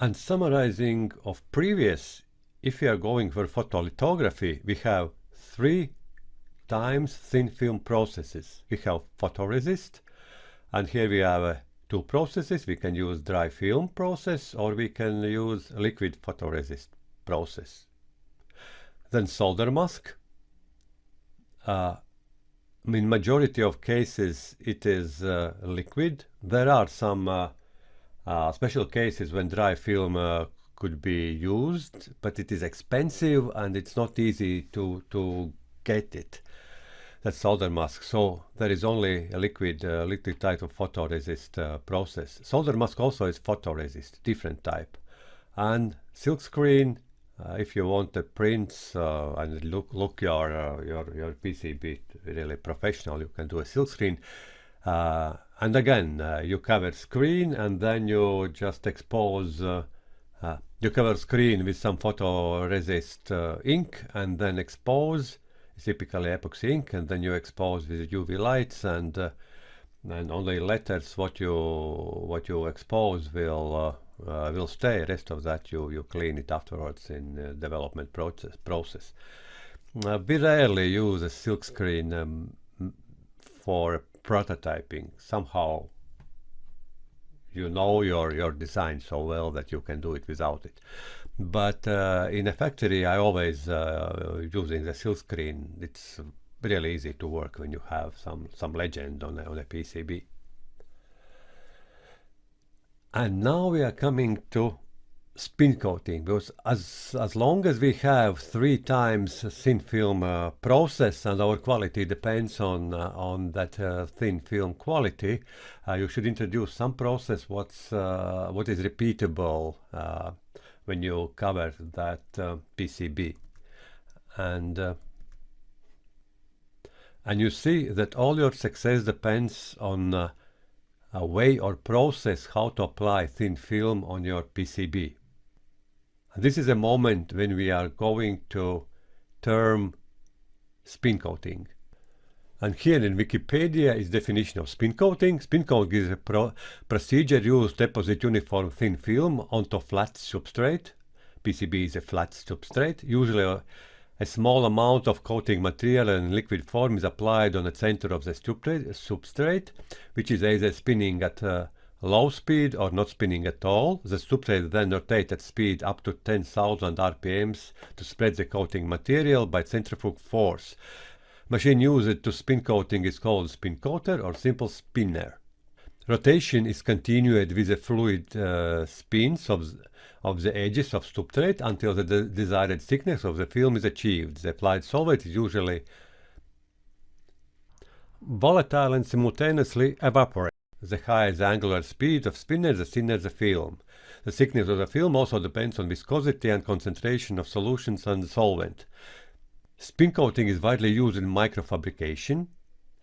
And summarizing of previous, if we are going for photolithography, we have 3 times thin film processes. We have photoresist, and here we have 2 processes. We can use dry film process, or we can use liquid photoresist process. Then solder mask. In majority of cases it is liquid. There are some special cases when dry film could be used, but it is expensive and it's not easy to get it. That's solder mask. So there is only a liquid type of photoresist process. Solder mask also is photoresist, different type. And silk screen, if you want the prints and look your PCB really professional, you can do a silk screen. And again, you cover screen and then you just expose. You cover screen with some photoresist ink and then expose. Typically epoxy ink, and then you expose with UV lights, and only letters what you expose will stay. Rest of that you clean it afterwards in development process. We rarely use a silk screen for prototyping. Somehow you know your design so well that you can do it without it. But in a factory, I always using the silk screen. It's really easy to work when you have some legend on a PCB. And now we are coming to spin coating, because as long as we have 3 times thin film process and our quality depends on that thin film quality, you should introduce some process what is repeatable when you cover that PCB, and you see that all your success depends on a way or process how to apply thin film on your PCB. And this is a moment when we are going to term spin coating. And here in Wikipedia is definition of spin coating. Spin coating is a procedure used to deposit uniform thin film onto flat substrate. PCB is a flat substrate. Usually a small amount of coating material in liquid form is applied on the center of the substrate, which is either spinning at low speed or not spinning at all. The substrate then rotates at speed up to 10,000 RPMs to spread the coating material by centrifugal force. Machine used to spin coating is called spin coater or simple spinner. Rotation is continued with the fluid spins of the edges of substrate until the desired thickness of the film is achieved. The applied solvent is usually volatile and simultaneously evaporate. The higher the angular speed of spinner, the thinner the film. The thickness of the film also depends on viscosity and concentration of solutions and solvent. Spin coating is widely used in microfabrication.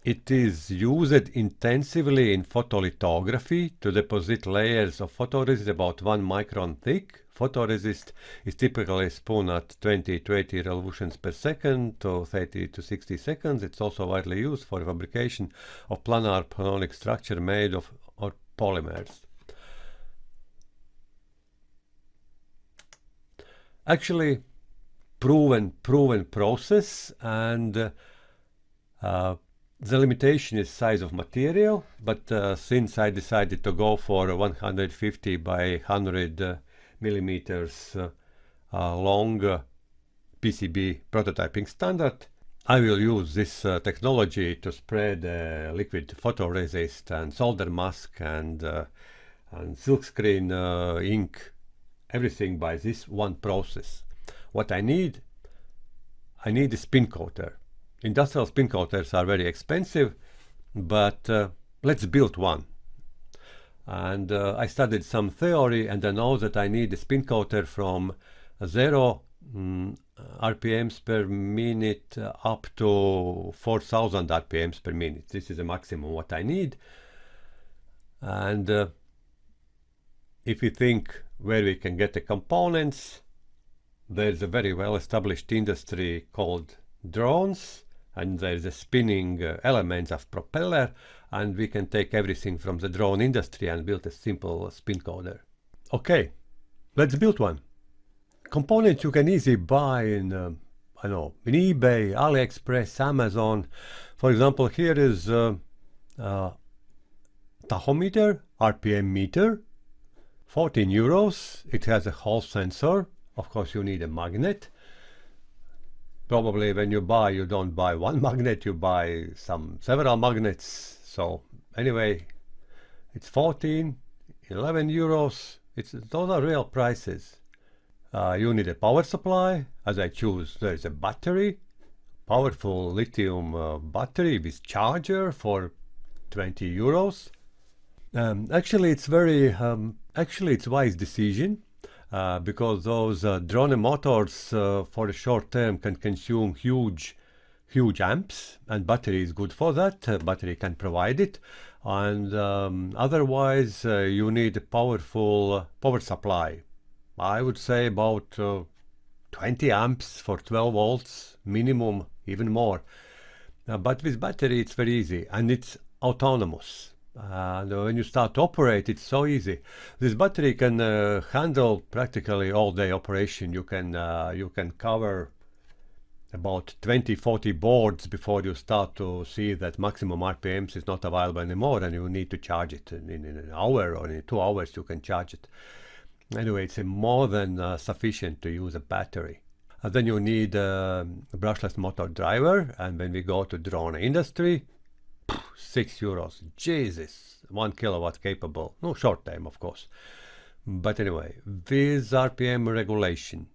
It is used intensively in photolithography to deposit layers of photoresist about 1 micron thick. Photoresist is typically spun at 20 to 80 revolutions per second to 30 to 60 seconds. It's also widely used for fabrication of planar panonic structure made of polymers. Actually, proven process, and the limitation is size of material, but since I decided to go for 150 by 100 millimeters long PCB prototyping standard, I will use this technology to spread liquid photoresist and solder mask and silk screen ink, everything by this one process. What I need a spin coater. Industrial spin coaters are very expensive, but let's build one. And I studied some theory, and I know that I need a spin coater from 0 RPMs per minute up to 4,000 RPMs per minute. This is the maximum what I need. And if we think where we can get the components, there's a very well-established industry called drones, and there's a spinning elements of propeller, and we can take everything from the drone industry and build a simple spin coater. Okay, let's build one. Components you can easily buy in, I know, in eBay, AliExpress, Amazon. For example, here is tachometer, RPM meter, 14 euros. It has a Hall sensor. Of course, you need a magnet. Probably when you buy, you don't buy one magnet, you buy several magnets. So anyway, it's 11 euros. Those are real prices. You need a power supply. As I choose, there is a battery, powerful lithium battery with charger for 20 euros. Actually, it's it's wise decision because those drone motors for a short term can consume huge amps, and battery is good for that. Battery can provide it, and otherwise you need a powerful power supply. I would say about 20 amps for 12 volts minimum, even more. But with battery it's very easy, and it's autonomous. And when you start to operate, it's so easy. This battery can handle practically all day operation. You can cover about 20-40 boards before you start to see that maximum RPMs is not available anymore, and you need to charge it in an hour or in 2 hours. You can charge it. Anyway, it's more than sufficient to use a battery. And then you need a brushless motor driver, and when we go to drone industry, 6 euros. Jesus, 1 kilowatt capable. No, short time, of course. But anyway, with RPM regulation,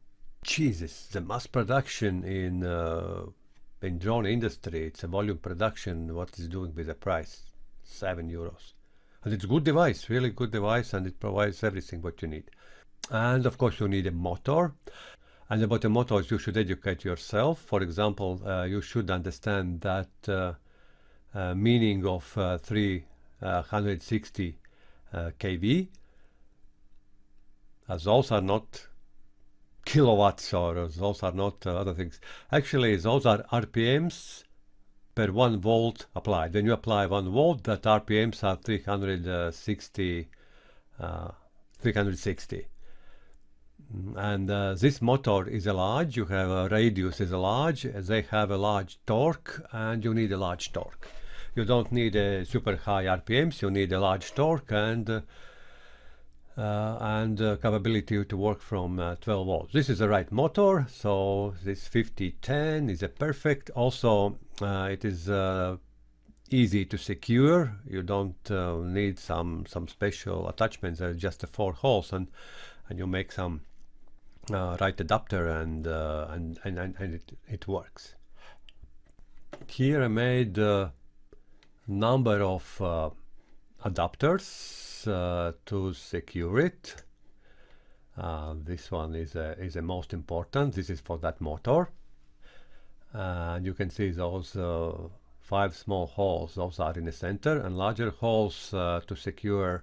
Jesus, the mass production in drone industry, it's a volume production. What is doing with the price? 7 euros. And it's a good device, really good device, and it provides everything what you need. And of course, you need a motor. And about the motors, you should educate yourself. For example, you should understand that meaning of 360 kV, as those are not kilowatts, or those are not other things. Actually, those are RPMs per 1 volt applied. When you apply 1 volt, that RPMs are 360. And this motor is a large, you have a radius is a large, they have a large torque, and you need a large torque. You don't need a super high RPMs, you need a large torque and capability to work from 12 volts. This is the right motor, so this 5010 is a perfect. Also, it is easy to secure. You don't need some special attachments. There's just 4 holes, and you make some right adapter, and it works. Here I made number of adapters to secure it. This one is the most important. This is for that motor, and you can see those 5 small holes. Those are in the center, and larger holes to secure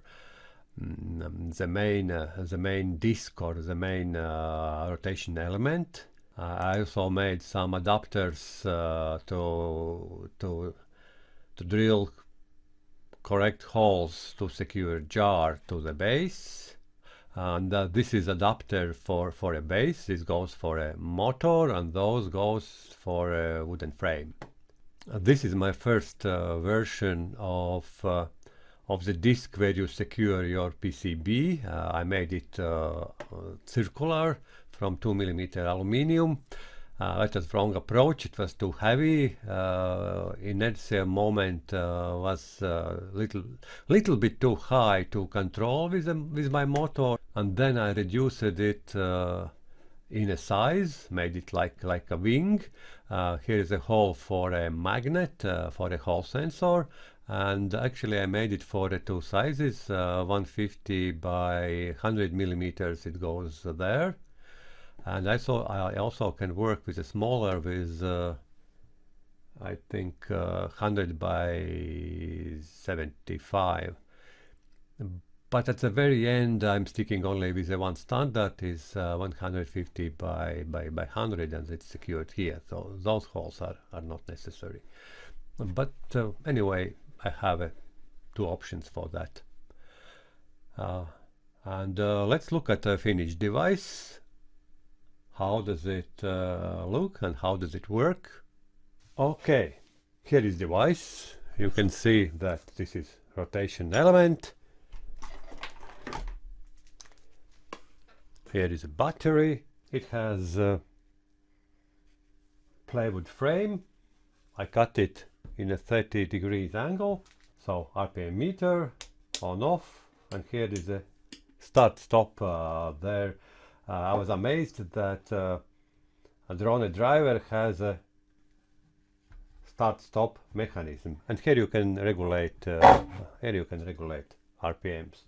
the main disc or the main rotation element. I also made some adapters to drill correct holes to secure jar to the base, and this is adapter for a base. This goes for a motor, and those goes for a wooden frame. This is my first version of the disc where you secure your PCB. I made it circular from 2mm aluminium. That was wrong approach. It was too heavy. Inertia moment was little bit too high to control with my motor, and then I reduced it in a size, made it like a wing. Here is a hole for a magnet, for a Hall sensor, and actually I made it for the 2 sizes, 150 by 100 millimeters. It goes there. And I also can work with a smaller, with I think 100 by 75. But at the very end, I'm sticking only with the one standard, is 150 by 100, and it's secured here. So those holes are not necessary. But anyway, I have 2 options for that. And let's look at the finished device. How does it look and how does it work? Okay, here is the device. You can see that this is rotation element. Here is a battery. It has a plywood frame. I cut it in a 30 degrees angle. So RPM meter on off, and here is a start stop there. I was amazed that a drone driver has a start stop mechanism, and here you can regulate RPMs.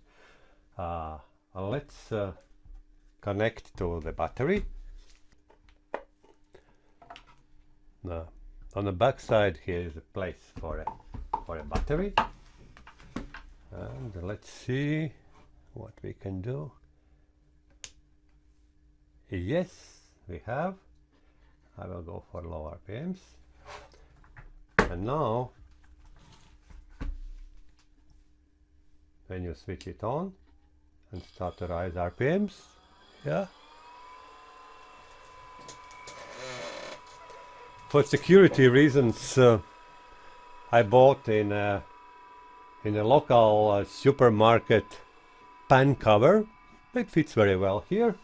Let's connect to the battery. On the back side here is a place for a battery, and let's see what we can do. Yes, we have. I will go for low RPMs, and now when you switch it on and start to rise RPMs, yeah. For security reasons, I bought in a local supermarket pan cover. It fits very well here,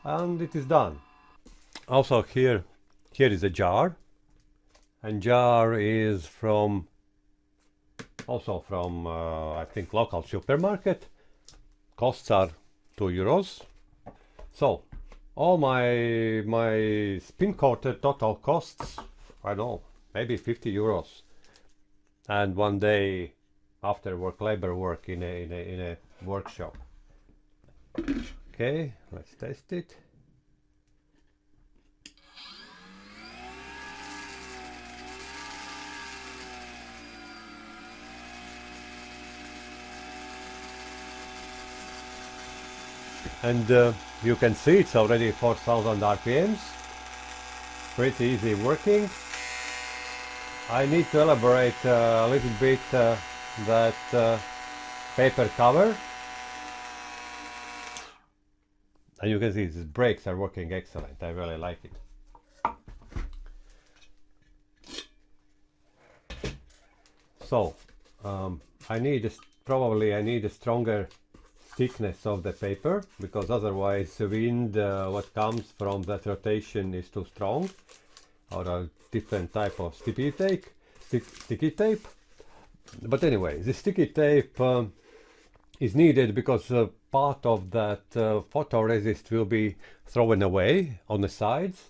and it is done. Also here is a jar, and jar is also from I think local supermarket. Costs are €2. So all my spin coater total costs, I don't know, maybe €50, and one day after work, labor work in a workshop. Okay, let's test it. And you can see it's already 4,000 RPMs. Pretty easy working. I need to elaborate a little bit that paper cover. And you can see these brakes are working excellent. I really like it. So I need a stronger thickness of the paper, because otherwise the wind what comes from that rotation is too strong, or a different type of sticky tape. But anyway, the sticky tape is needed because part of that photoresist will be thrown away on the sides,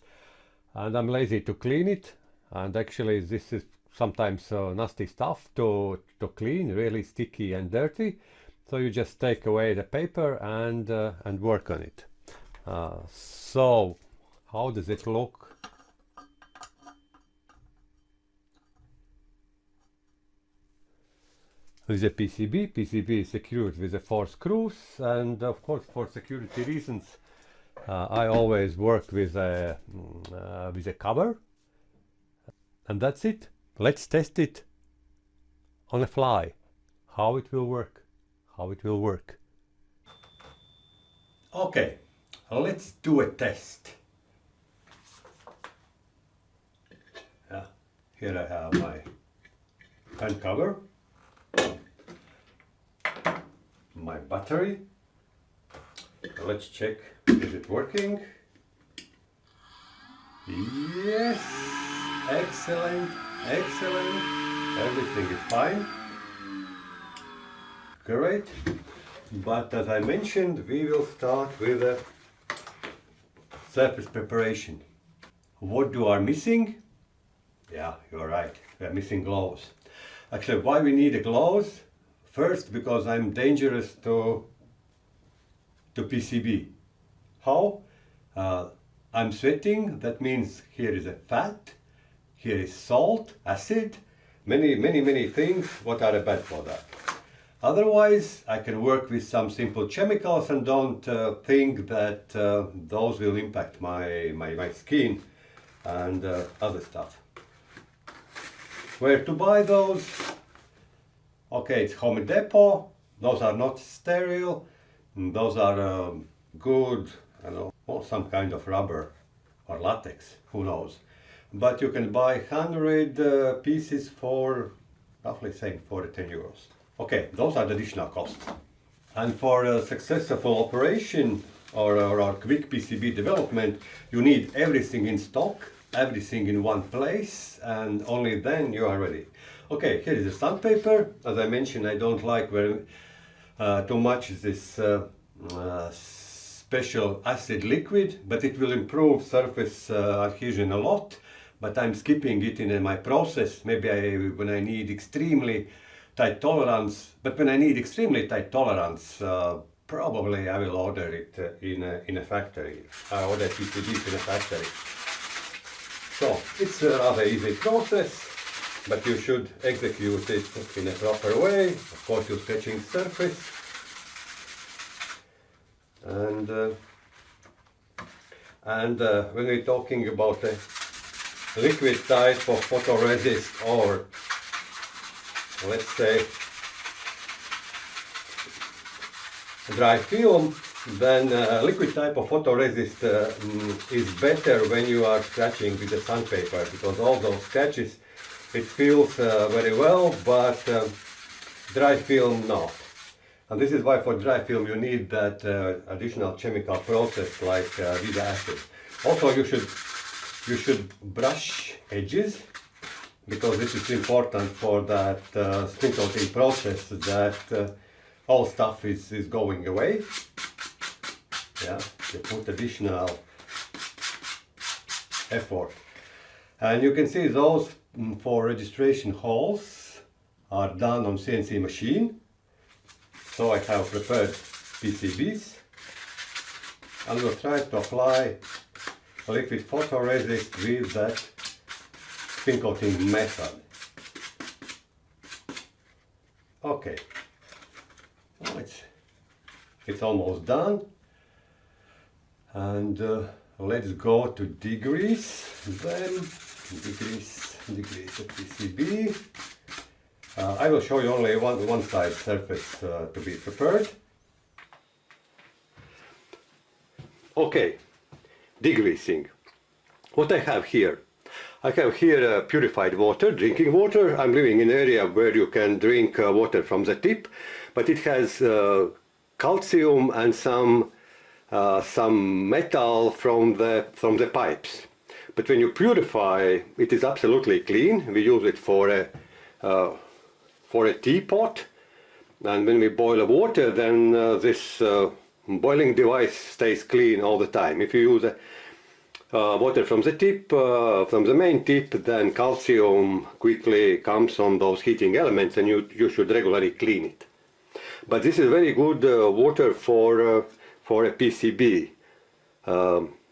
and I'm lazy to clean it, and actually this is sometimes nasty stuff to clean, really sticky and dirty. So you just take away the paper and work on it. So how does it look? With a PCB. PCB is secured with the 4 screws, and of course for security reasons I always work with a cover. And that's it. Let's test it on a fly. How it will work. Okay, let's do a test. Here I have my pen cover, my battery. Let's check, is it working? Yes, excellent, everything is fine. Great, but as I mentioned, we will start with a surface preparation. What are missing? Yeah, you're right, we are missing gloves. Actually, why we need a gloves? First, because I'm dangerous to PCB. How? I'm sweating, that means here is a fat, here is salt, acid, many things what are bad for that. Otherwise, I can work with some simple chemicals and don't think that those will impact my skin and other stuff. Where to buy those? Okay, it's Home Depot. Those are not sterile. Those are good, I know, or some kind of rubber or latex, who knows. But you can buy 100 pieces for roughly saying 4 to 10 euros. Okay, those are the additional costs. And for a successful operation or quick PCB development, you need everything in stock, everything in one place, and only then you are ready. Okay, here is the sandpaper. As I mentioned, I don't like very too much this special acid liquid, but it will improve surface adhesion a lot. But I'm skipping it in my process. Maybe when I need extremely tight tolerance, probably I will order it in a factory. I order PCBs in a factory. So it's a rather easy process, but you should execute it in a proper way. Of course, you're sketching the surface. And when we're talking about a liquid type of photoresist, or let's say dry film, then liquid type of photoresist is better when you are scratching with the sandpaper, because all those scratches, it feels very well, but dry film not. And this is why for dry film you need that additional chemical process like with acid. Also you should brush edges, because this is important for that spin coating process, that all stuff is going away. Yeah, you put additional effort. And you can see those for registration holes are done on CNC machine. So I have prepared PCBs, and we'll try to apply liquid photoresist with that spin coating method. Okay, well, it's almost done, and let's go to degrease. Then degrease the PCB. I will show you only one side surface to be prepared. Okay, degreasing. What I have here? I have here purified water, drinking water. I'm living in an area where you can drink water from the tip, but it has calcium and some metal from the pipes. But when you purify, it is absolutely clean. We use it for a teapot, and when we boil the water, then this boiling device stays clean all the time. If you use water from the tip, from the main tip, then calcium quickly comes on those heating elements, and you should regularly clean it. But this is very good water for a PCB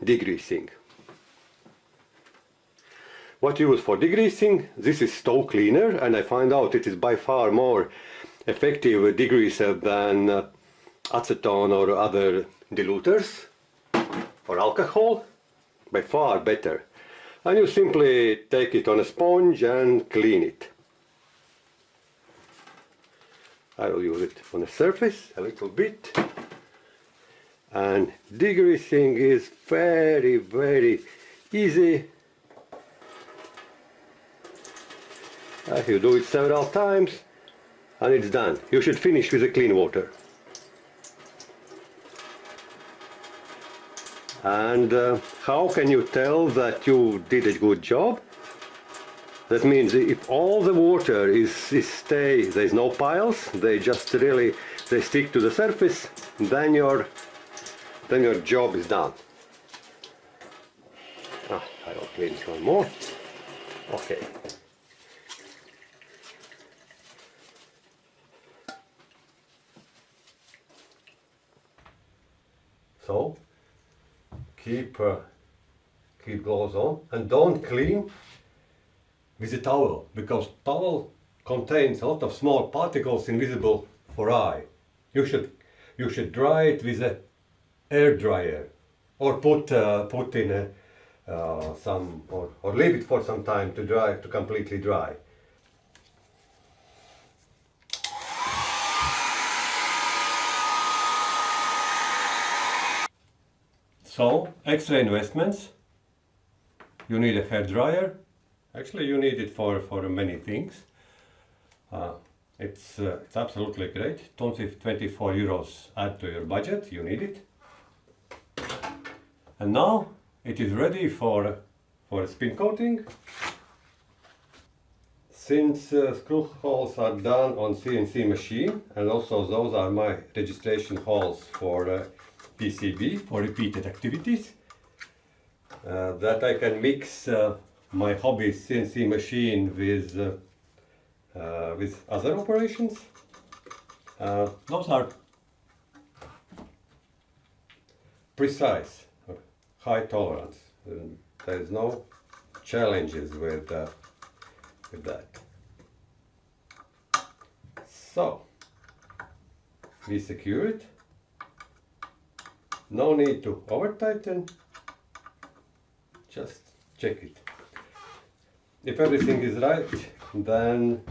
degreasing. What you use for degreasing? This is stove cleaner, and I find out it is by far more effective degreaser than acetone or other diluters or alcohol. By far better. And you simply take it on a sponge and clean it. I will use it on the surface a little bit. And degreasing is very, very easy. You do it several times and it's done. You should finish with the clean water. And how can you tell that you did a good job? That means if all the water there's no piles, they stick to the surface, then your job is done. I will clean it one more. Okay. So keep gloves on, and don't clean with a towel, because towel contains a lot of small particles invisible for eye. You should dry it with an air dryer, or put in or leave it for some time to dry, to completely dry. So, extra investments. You need a hair dryer. Actually, you need it for many things. It's absolutely great. 24 euros add to your budget. You need it. And now it is ready for a spin coating. Since screw holes are done on CNC machine, and also those are my registration holes for PCB for repeated activities, that I can mix my hobby CNC machine with other operations. Those are precise, high tolerance. There is no challenges with that. So we secure it. No need to over tighten. Just check it. If everything is right, then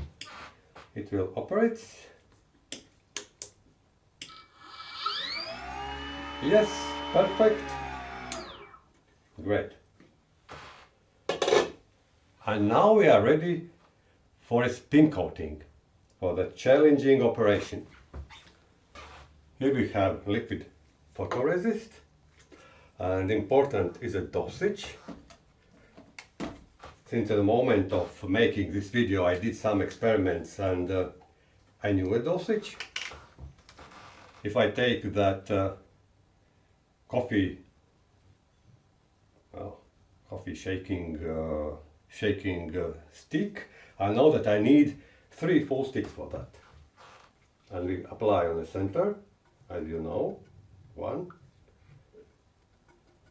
it will operate. Yes, perfect. Great. And now we are ready for a spin coating, for the challenging operation. Here we have liquid photoresist, and important is a dosage. Since the moment of making this video I did some experiments and I knew a dosage. If I take that coffee shaking stick, I know that I need 3 full sticks for that. And we apply on the center, as you know. 1,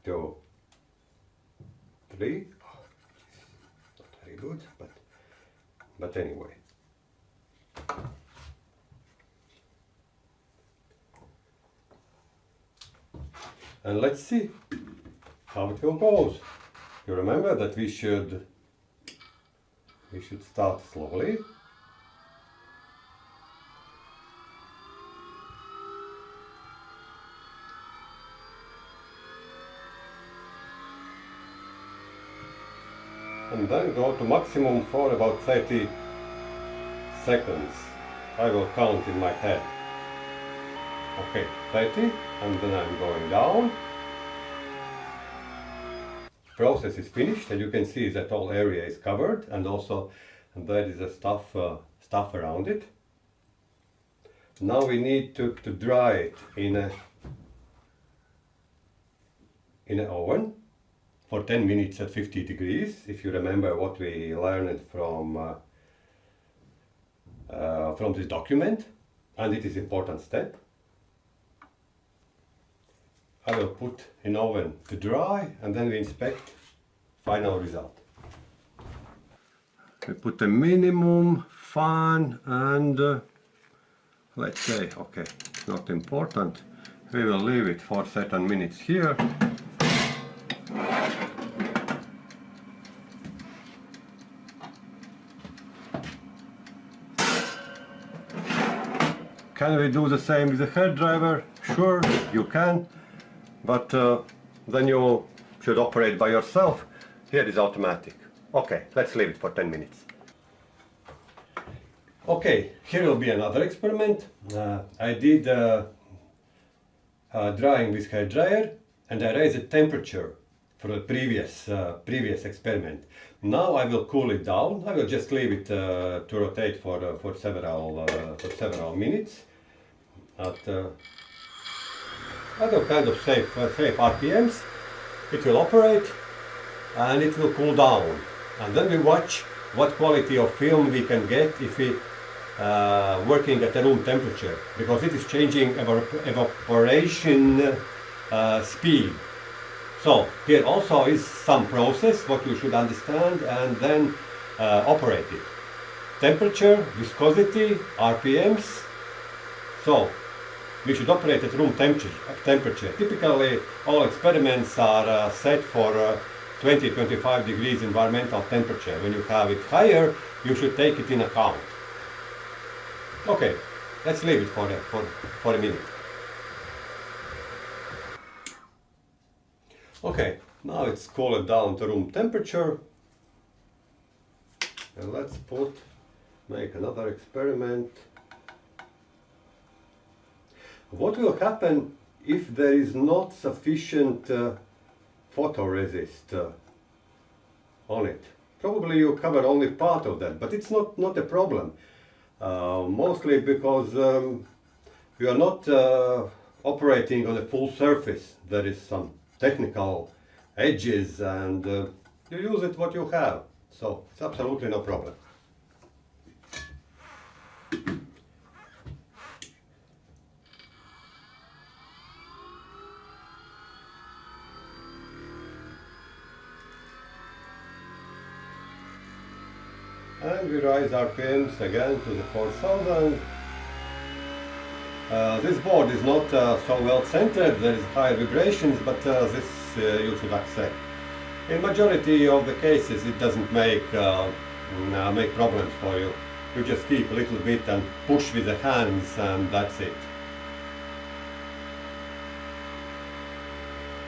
2, 3. Not very good, but anyway. And let's see how it will go. You remember that we should start slowly. And then go to maximum for about 30 seconds. I will count in my head. Okay, 30, and then I'm going down. Process is finished, and you can see that all area is covered, and also there is a stuff around it. Now we need to dry it in an oven for 10 minutes at 50 degrees, if you remember what we learned from this document, and it is an important step. I will put in oven to dry, and then we inspect final result. We put a minimum fan, and let's say, okay, it's not important. We will leave it for certain minutes here. Can we do the same with the hair dryer? Sure, you can. But then you should operate by yourself. Here is automatic. Okay, let's leave it for 10 minutes. Okay, here will be another experiment. I did drying with hair dryer, and I raised the temperature for the previous experiment. Now I will cool it down. I will just leave it to rotate for several minutes at other kind of safe RPMs. It will operate and it will cool down, and then we watch what quality of film we can get if we working at a room temperature, because it is changing evaporation speed. So here also is some process what you should understand and then operate it. Temperature, viscosity, RPMs. So we should operate at room temperature. Typically all experiments are set for 20-25 degrees environmental temperature. When you have it higher, you should take it in account. Okay, let's leave it for a minute. Okay, now it's cooled down to room temperature. And let's make another experiment. What will happen if there is not sufficient photoresist on it? Probably you cover only part of that, but it's not a problem. Mostly because you are not operating on a full surface. There is some technical edges and you use it what you have. So it's absolutely no problem. And we raise RPMs again to the 4000. This board is not so well centered, there is high vibrations, but this you should accept. In majority of the cases it doesn't make problems for you. You just keep a little bit and push with the hands and that's it.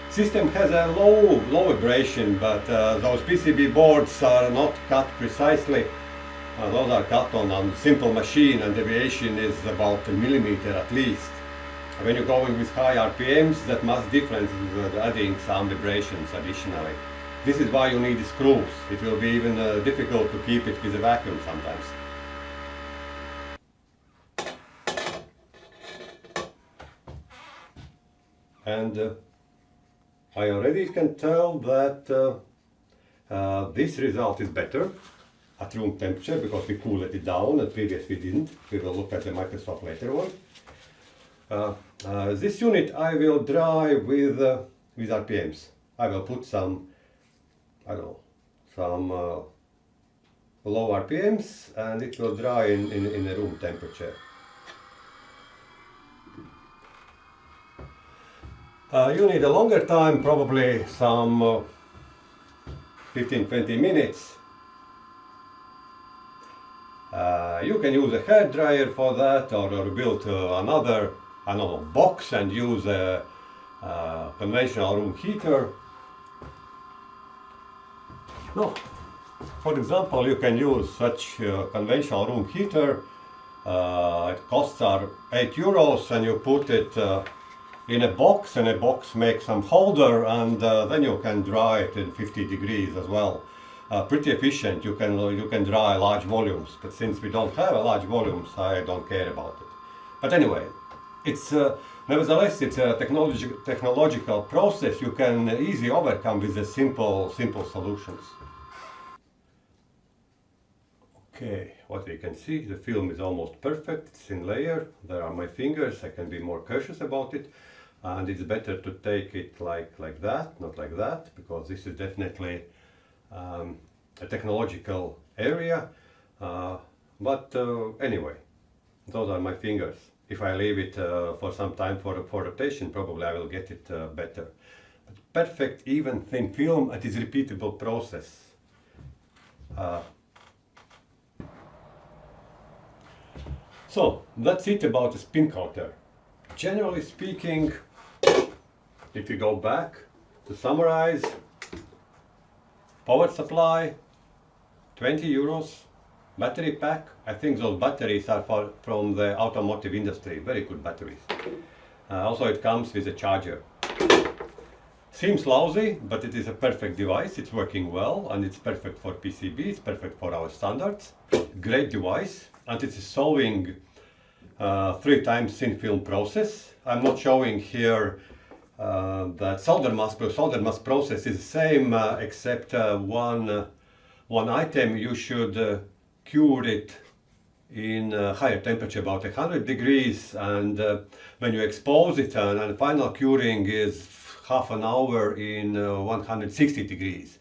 System has a low vibration, but those PCB boards are not cut precisely. Those are cut on a simple machine and deviation is about a millimeter at least. When you're going with high RPMs, that much difference is adding some vibrations additionally. This is why you need screws. It will be even difficult to keep it with a vacuum sometimes. And I already can tell that this result is better at room temperature because we cooled it down and previously we didn't. We will look at the microscope later on. This unit I will dry with RPMs. I will put some, I don't know, some low RPMs and it will dry in a room temperature. You need a longer time, probably some 15-20 minutes. You can use a hair dryer for that or build another, I don't know, box and use a conventional room heater. No, for example, you can use such conventional room heater. It costs are €8 and you put it in a box and a box makes some holder and then you can dry it in 50 degrees as well. Pretty efficient, you can dry large volumes, but since we don't have a large volumes, I don't care about it. But anyway, it's nevertheless it's a technological process you can easily overcome with the simple solutions. Okay, what we can see, the film is almost perfect, it's in layer, there are my fingers, I can be more cautious about it, and it's better to take it like that, not like that, because this is definitely a technological area, but anyway, those are my fingers. If I leave it for some time for rotation, probably I will get it better. But perfect, even thin film, it is a repeatable process. So that's it about the spin coater. Generally speaking, if you go back to summarize, power supply, €20, battery pack. I think those batteries are from the automotive industry, very good batteries. Also it comes with a charger. Seems lousy, but it is a perfect device, it's working well and it's perfect for PCB, it's perfect for our standards. Great device, and it is solving 3 times thin film process. I'm not showing here that solder mask process is the same except one item. You should cure it in higher temperature, about 100 degrees, and when you expose it and final curing is half an hour in 160 degrees.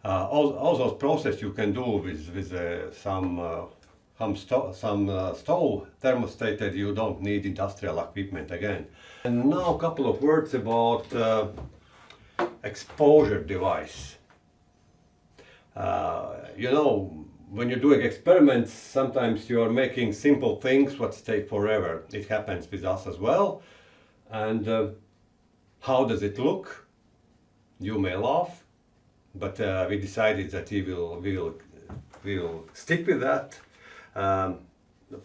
All those processes you can do with some stove thermostated. You don't need industrial equipment again. And now a couple of words about exposure device. You know, when you're doing experiments, sometimes you are making simple things what stay forever. It happens with us as well. And how does it look? You may laugh, but we decided that we'll stick with that.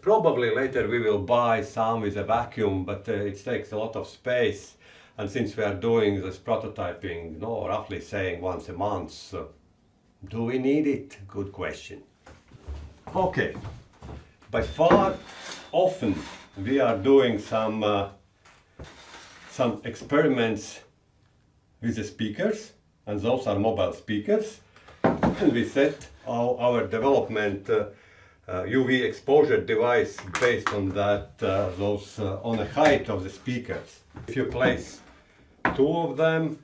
Probably later we will buy some with a vacuum, but it takes a lot of space. And since we are doing this prototyping, no, roughly saying once a month, do we need it? Good question. Okay, by far, often we are doing some experiments with the speakers, and those are mobile speakers. And we set our development UV exposure device based on that, on the height of the speakers. If you place two of them,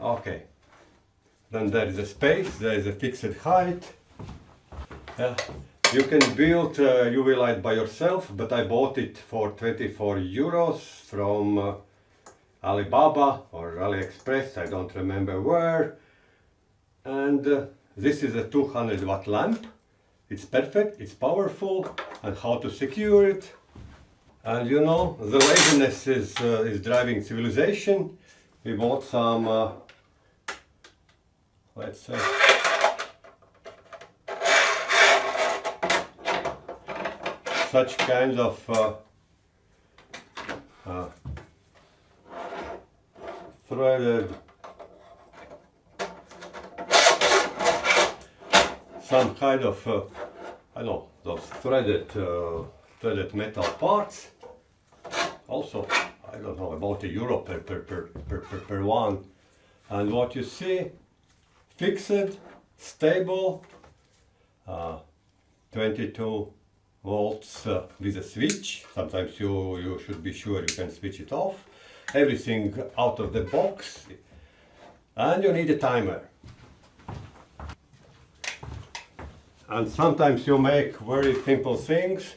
okay, then there is a space, there is a fixed height. You can build UV light by yourself, but I bought it for 24 euros from Alibaba or AliExpress, I don't remember where. And this is a 200 watt lamp. It's perfect, it's powerful, and how to secure it. And you know, the laziness is driving civilization. We bought some, let's say, such kind of threaded, some kind of, I don't know, those threaded metal parts. Also, I don't know, about €1 per one. And what you see, fixed, stable, 22 volts with a switch. Sometimes you should be sure you can switch it off. Everything out of the box, and you need a timer. And sometimes you make very simple things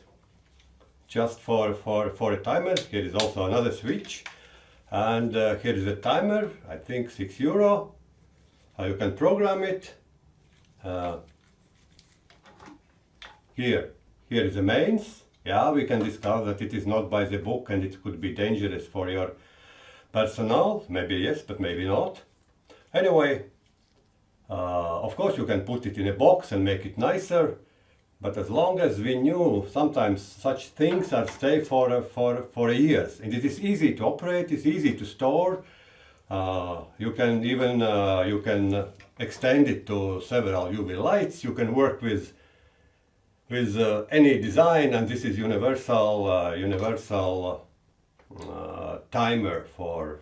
just for a timer. Here is also another switch, and here is a timer, I think €6. You can program it. Here is the mains. Yeah, we can discuss that it is not by the book and it could be dangerous for your personnel. Maybe yes, but maybe not. Anyway, of course you can put it in a box and make it nicer, but as long as we knew, sometimes such things are stay for years, and it is easy to operate, it's easy to store. You can even you can extend it to several UV lights. You can work with any design, and this is universal timer for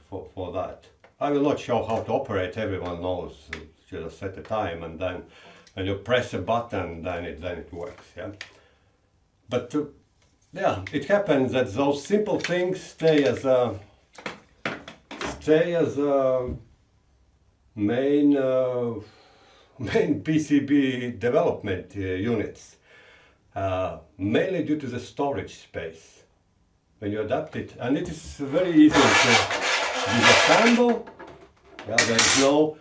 that. I will not show how to operate. Everyone knows. You just set a time, and then when you press a button, then it works. Yeah. But yeah, it happens that those simple things stay as main PCB development units. Mainly due to the storage space when you adapt it, and it is very easy to disassemble. Yeah, there is no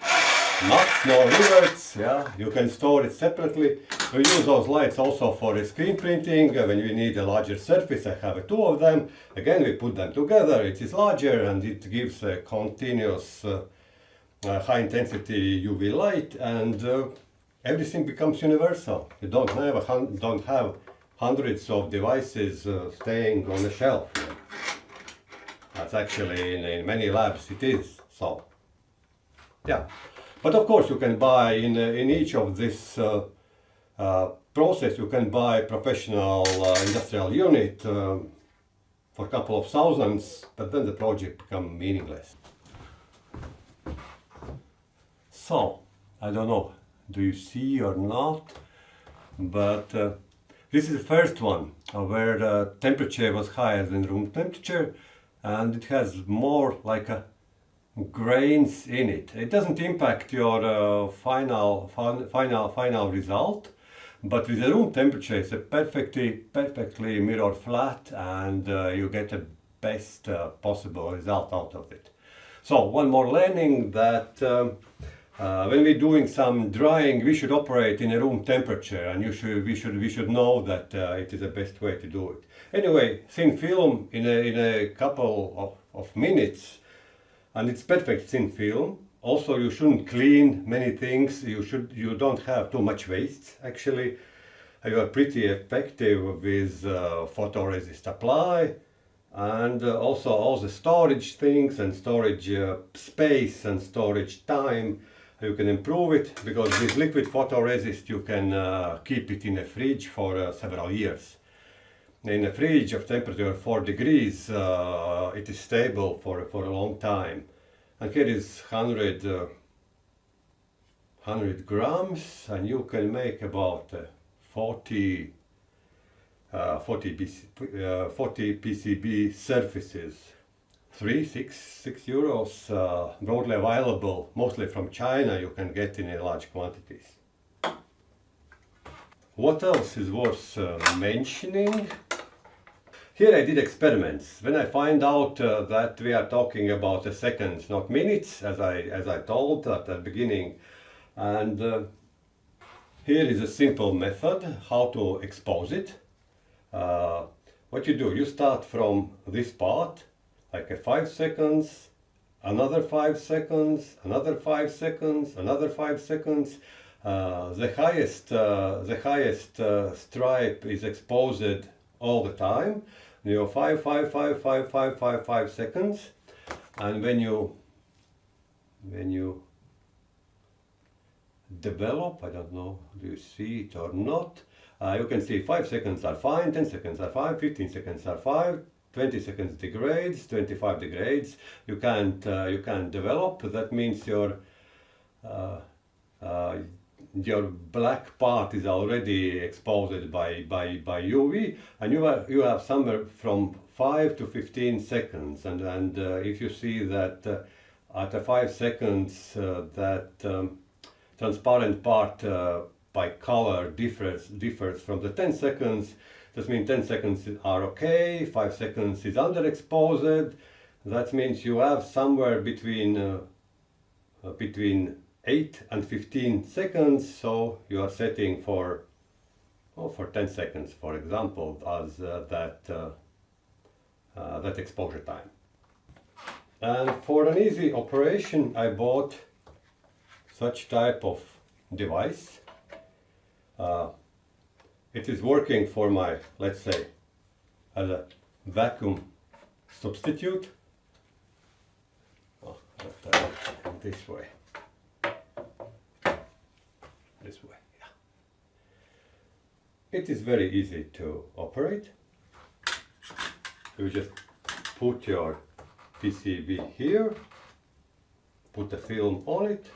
nuts, no rivets. Yeah, you can store it separately. We use those lights also for screen printing. When we need a larger surface, I have two of them. Again, we put them together. It is larger and it gives a continuous high intensity UV light, and everything becomes universal. You don't have hundreds of devices staying on the shelf. That's actually in many labs it is so. Yeah, but of course you can buy in each of this process. You can buy professional industrial unit for a couple of thousands, but then the project becomes meaningless. So I don't know. Do you see or not? But this is the first one where the temperature was higher than room temperature, and it has more like grains in it. It doesn't impact your final result, but with the room temperature it's a perfectly mirror flat, and you get the best possible result out of it. So one more learning, that when we're doing some drying, we should operate in a room temperature, and we should know that it is the best way to do it. Anyway, thin film in a couple of minutes, and it's perfect thin film. Also, you shouldn't clean many things. You don't have too much waste. Actually, you are pretty effective with photoresist apply. And also all the storage things and storage space and storage time, you can improve it, because with liquid photoresist you can keep it in a fridge for several years. In a fridge of temperature 4 degrees, it is stable for a long time. And here is 100 grams, and you can make about 40 PCB surfaces. 6 euros, broadly available, mostly from China. You can get in large quantities. What else is worth mentioning? Here I did experiments. When I find out that we are talking about seconds, not minutes, as I told at the beginning, and here is a simple method how to expose it. What you do, you start from this part, like 5 seconds, another 5 seconds, another 5 seconds, another 5 seconds. The highest stripe is exposed all the time. You know, 5 seconds, and when you develop, I don't know, do you see it or not? You can see 5 seconds are fine, 10 seconds are fine, 15 seconds are fine, 20 seconds degrades, 25 degrades. You can't develop. That means your black part is already exposed by UV, and you have somewhere from 5 to 15 seconds. And if you see that at 5 seconds that transparent part by color differs from the 10 seconds. That means 10 seconds are okay, 5 seconds is underexposed. That means you have somewhere between 8 and 15 seconds, so you are setting for 10 seconds, for example, as that exposure time. And for an easy operation, I bought such type of device. It is working for my, let's say, as a vacuum substitute. This way. This way, yeah. It is very easy to operate. You just put your PCB here, put the film on it,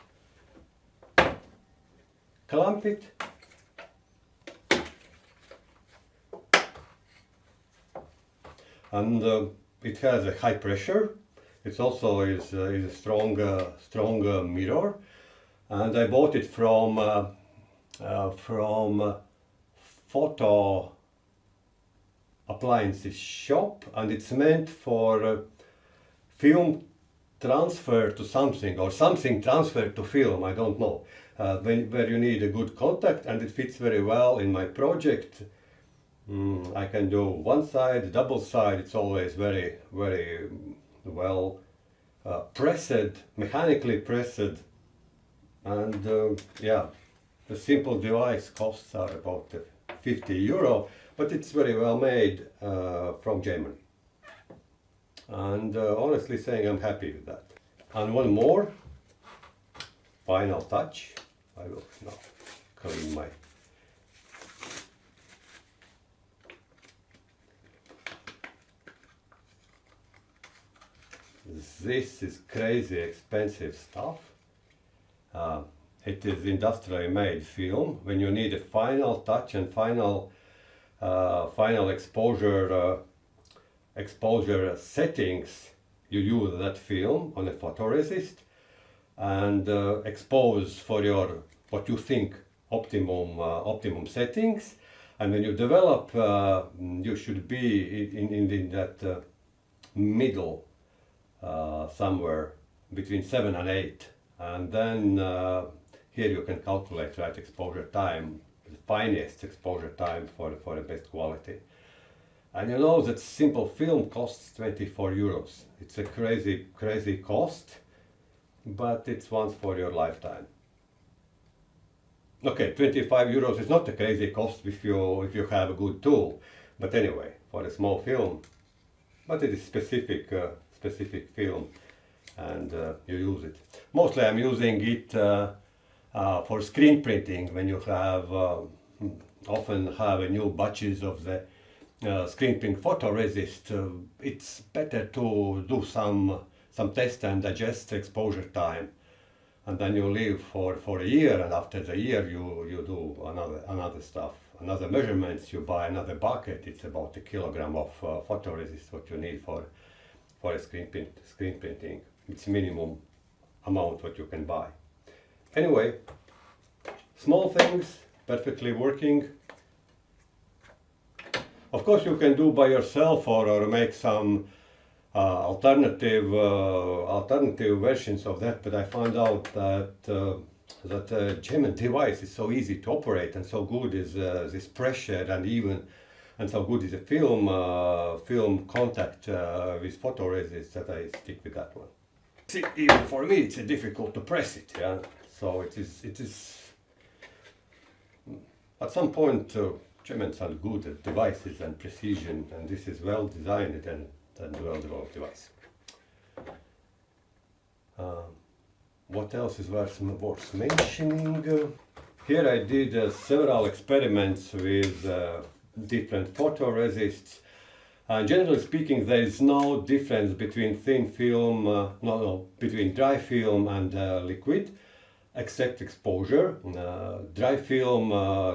clamp it, and it has a high pressure. It also is a strong mirror, and I bought it from photo appliances shop, and it's meant for film transfer to something, or something transferred to film, I don't know, where you need a good contact, and it fits very well in my project. I can do one side, double side. It's always very well pressed, mechanically pressed, and yeah, the simple device costs are about 50 euro, but it's very well made from Germany. And honestly saying, I'm happy with that. And one more final touch. I will now clean my This is crazy expensive stuff. It is industrially made film. When you need a final touch and final exposure settings, you use that film on a photoresist and expose for your what you think optimum settings. And when you develop, you should be in that middle, somewhere between 7 and 8 And then here you can calculate, right, exposure time, the finest exposure time for the best quality. And you know that simple film costs 24 euros. It's a crazy cost, but it's once for your lifetime. Okay, 25 euros is not a crazy cost if you have a good tool, but anyway, for a small film, but it is specific film, and you use it. Mostly I'm using it for screen printing when you have often have a new batches of the screen print photoresist. It's better to do some test and adjust exposure time, and then you leave for a year, and after the year you do another stuff, another measurements. You buy another bucket. It's about 1 kilogram of photoresist what you need for a screen printing. It's minimum amount what you can buy. Anyway, small things, perfectly working. Of course you can do by yourself or make some alternative versions of that, but I found out that that German device is so easy to operate, and so good is this pressure, and so good is the film contact with photoresist, that I stick with that one. See, even for me it's difficult to press it, yeah. So it is at some point Germans are good at devices and precision, and this is well designed and well developed device. What else is worth mentioning? Here I did several experiments with different photoresists. Generally speaking, there is no difference between thin film, between dry film and liquid, except exposure. Dry film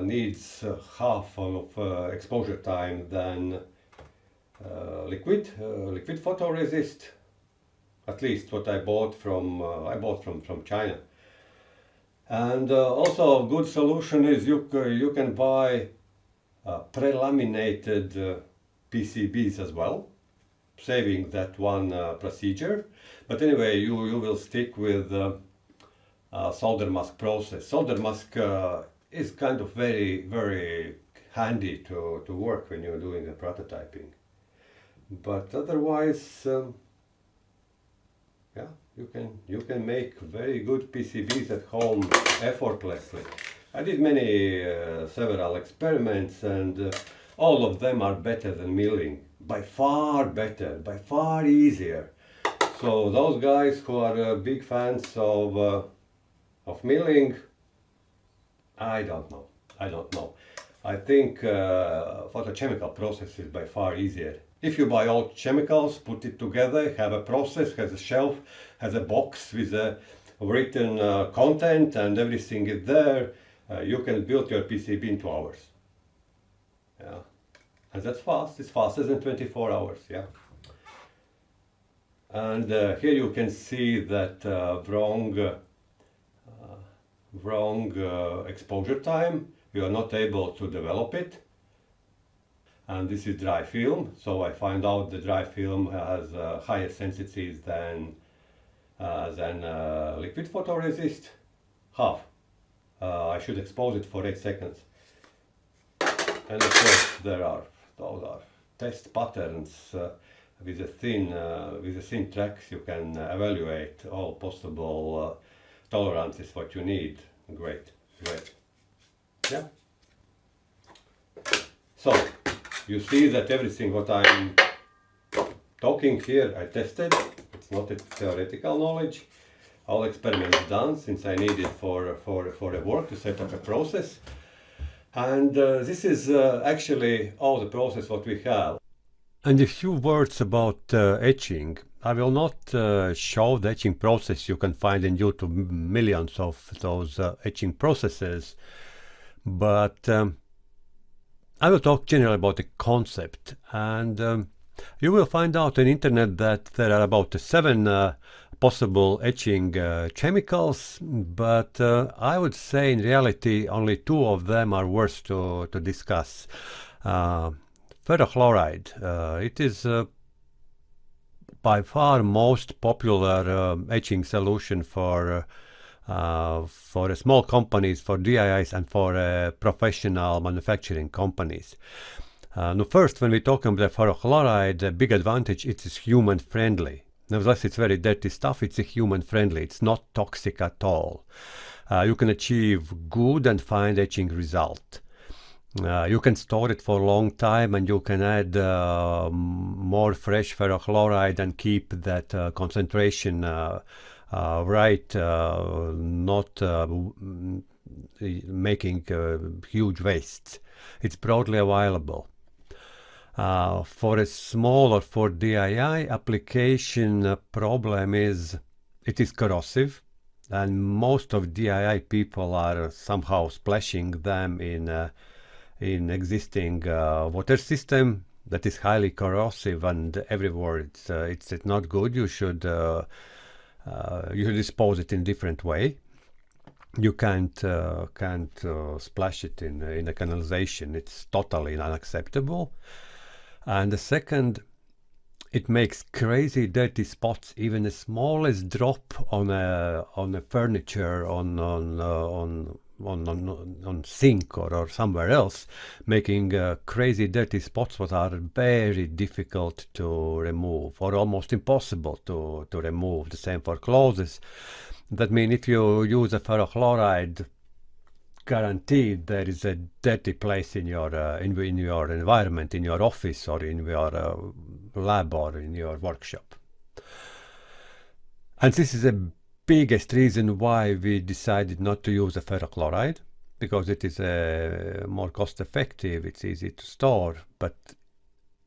needs half of exposure time than liquid photoresist. At least what I bought from China. And also a good solution is you can buy pre-laminated PCBs as well, saving that one procedure. But anyway, you will stick with solder mask process. Solder mask is kind of very handy to work when you're doing the prototyping. But otherwise, yeah, you can make very good PCBs at home effortlessly. I did several experiments, and all of them are better than milling. By far better, by far easier. So those guys who are big fans of milling, I don't know. I think photochemical process is by far easier. If you buy all chemicals, put it together, have a process, has a shelf, has a box with a written content and everything is there, you can build your PCB in 2 hours. Yeah, and that's fast. It's faster than 24 hours. Yeah. And here you can see that wrong exposure time. You are not able to develop it. And this is dry film, so I find out the dry film has higher sensitivity than liquid photoresist. Half. I should expose it for 8 seconds. And of course those are test patterns with the thin tracks. You can evaluate all possible tolerances what you need. Great. Yeah. So you see that everything what I'm talking here I tested. It's not a theoretical knowledge. All experiments done since I need it for a work to set up a process. And this is actually all the process what we have. And a few words about etching. I will not show the etching process. You can find in YouTube millions of those etching processes. But I will talk generally about the concept, and you will find out on internet that there are about 7 possible etching chemicals, but I would say in reality only 2 of them are worth to discuss. Ferrochloride, it is by far most popular etching solution for for small companies, for DIYs, and for professional manufacturing companies. Now first, when we talk about ferrochloride, the big advantage, it is human friendly. Nevertheless, it's very dirty stuff. It's human friendly. It's not toxic at all. You can achieve good and fine etching result. You can store it for a long time, and you can add more fresh ferrochloride and keep that concentration right, not making huge wastes. It's broadly available. For a small or for DIY application, problem is it is corrosive, and most of DIY people are somehow splashing them in existing water system that is highly corrosive, and everywhere it's not good. You should dispose it in different way. You can't splash it in a canalization. It's totally unacceptable. And the second, it makes crazy dirty spots. Even the smallest drop on a furniture, on sink or somewhere else, making crazy dirty spots that are very difficult to remove, or almost impossible to remove. The same for clothes. That means if you use a ferrochloride, guaranteed there is a dirty place in your environment, in your office, or in your lab, or in your workshop. And this is the biggest reason why we decided not to use a ferrochloride, because it is more cost effective, it's easy to store, but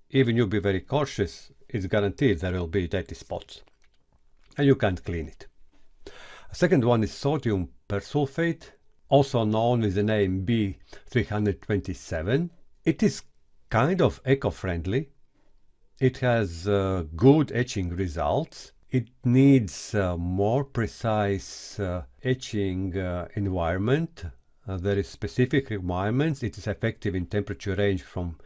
even you be very cautious, it's guaranteed there will be dirty spots and you can't clean it. A second one is sodium persulfate, also known with the name B327. It is kind of eco-friendly. It has good etching results. It needs more precise etching environment. There is specific requirements. It is effective in temperature range from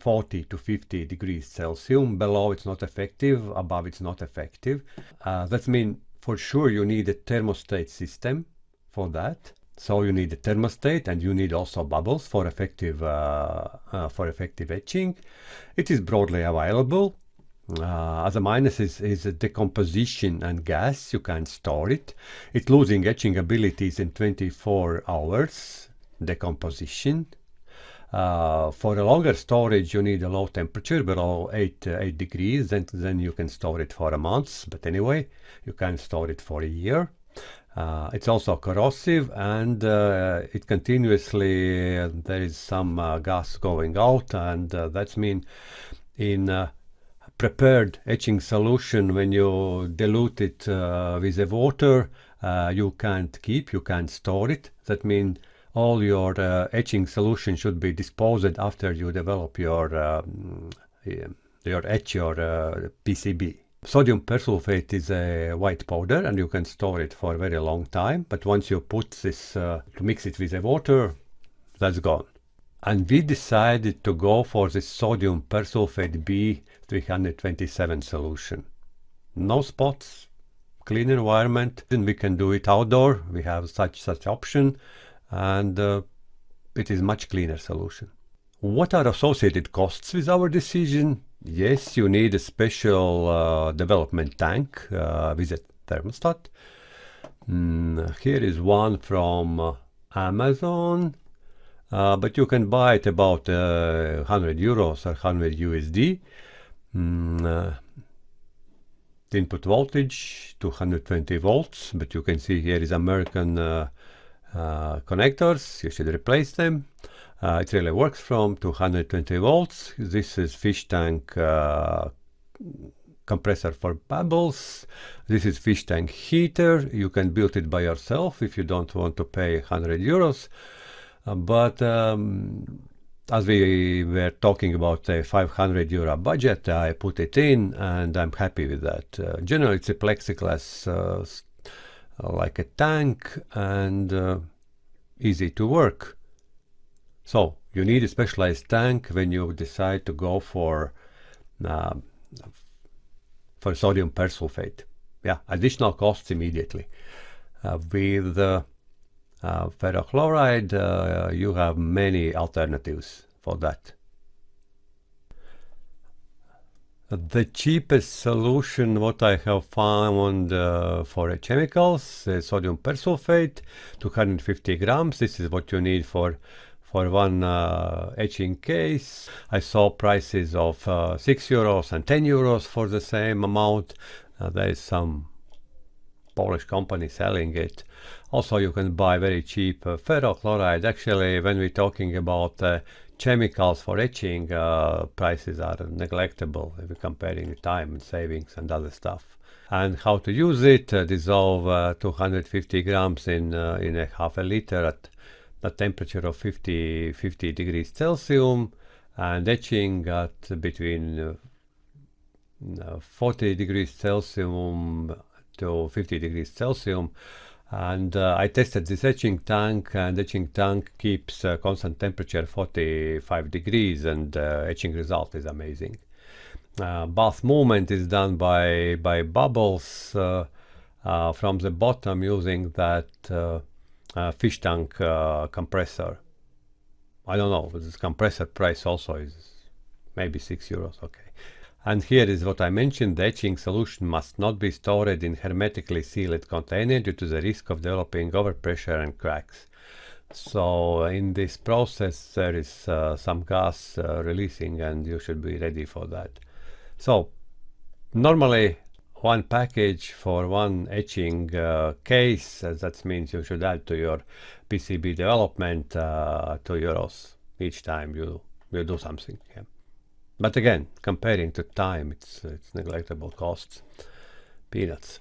40 to 50 degrees Celsius. Below it's not effective, above it's not effective. That means for sure you need a thermostat system for that. So you need a thermostat, and you need also bubbles for effective etching. It is broadly available. As a minus is a decomposition and gas. You can store it. It's losing etching abilities in 24 hours. Decomposition. For a longer storage, you need a low temperature, below 8 degrees. Then you can store it for a month. But anyway, you can store it for a year. It's also corrosive, and it continuously there is some gas going out, and that's mean in prepared etching solution, when you dilute it with the water, you can't store it. That means all your etching solution should be disposed after you develop your PCB. Sodium persulfate is a white powder, and you can store it for a very long time. But once you put this to mix it with the water, that's gone. And we decided to go for this sodium persulfate B327 solution. No spots, clean environment, and we can do it outdoor. We have such option, and it is much cleaner solution. What are associated costs with our decision? Yes, you need a special development tank with a thermostat. Here is one from Amazon, but you can buy it about 100 euros or 100 USD. Input voltage 220 volts, but you can see here is American connectors. You should replace them. It really works from 220 volts. This is fish tank compressor for bubbles. This is fish tank heater. You can build it by yourself if you don't want to pay 100 euros. But as we were talking about a 500 euro budget, I put it in, and I'm happy with that. Generally, it's a plexiglass like a tank, and easy to work. So you need a specialized tank when you decide to go for sodium persulfate. Yeah, additional costs immediately. With ferrochloride, you have many alternatives for that. The cheapest solution what I have found for chemicals is sodium persulfate, 250 grams. This is what you need for one etching case. I saw prices of 6 euros and 10 euros for the same amount. There is some Polish company selling it. Also, you can buy very cheap ferrochloride. Actually, when we're talking about chemicals for etching, prices are neglectable if you're comparing the time and savings and other stuff. And how to use it: dissolve 250 grams in a half a liter at a temperature of 50 degrees Celsius, and etching at between 40 degrees Celsius to 50 degrees Celsius. And I tested this etching tank, and etching tank keeps constant temperature 45 degrees, and etching result is amazing. Bath movement is done by bubbles from the bottom using that fish tank compressor. I don't know, this compressor price also is maybe 6 euros, okay. And here is what I mentioned: the etching solution must not be stored in hermetically sealed container due to the risk of developing overpressure and cracks. So in this process there is some gas releasing, and you should be ready for that. So normally one package for one etching case, that means you should add to your PCB development 2 euros each time you do something. Yeah. But again, comparing to time, it's neglectable costs, peanuts.